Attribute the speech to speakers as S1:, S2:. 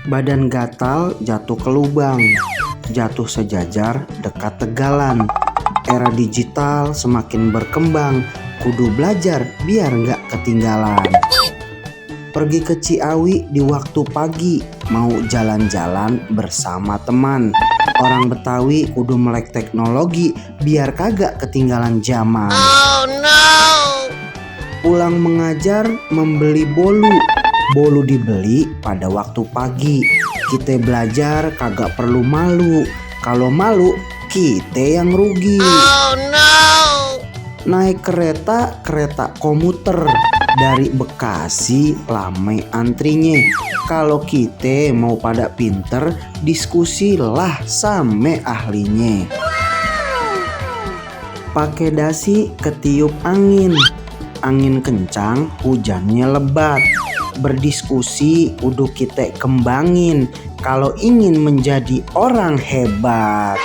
S1: Badan gatal jatuh ke lubang, jatuh sejajar dekat tegalan. Era digital semakin berkembang, kudu belajar biar nggak ketinggalan. Pergi ke Ciawi di waktu pagi, mau jalan-jalan bersama teman. Orang Betawi kudu melek teknologi biar kagak ketinggalan zaman.
S2: Oh no!
S1: Pulang mengajar membeli bolu, bolu dibeli pada waktu pagi. Kita belajar kagak perlu malu, kalau malu kita yang rugi.
S2: Oh no!
S1: Naik kereta komuter dari Bekasi lame antrinya. Kalau kita mau pada pinter, diskusilah sama ahlinya. Pakai dasi ketiup angin, angin kencang hujannya lebat. Berdiskusi kudu kita kembangin kalau ingin menjadi orang hebat.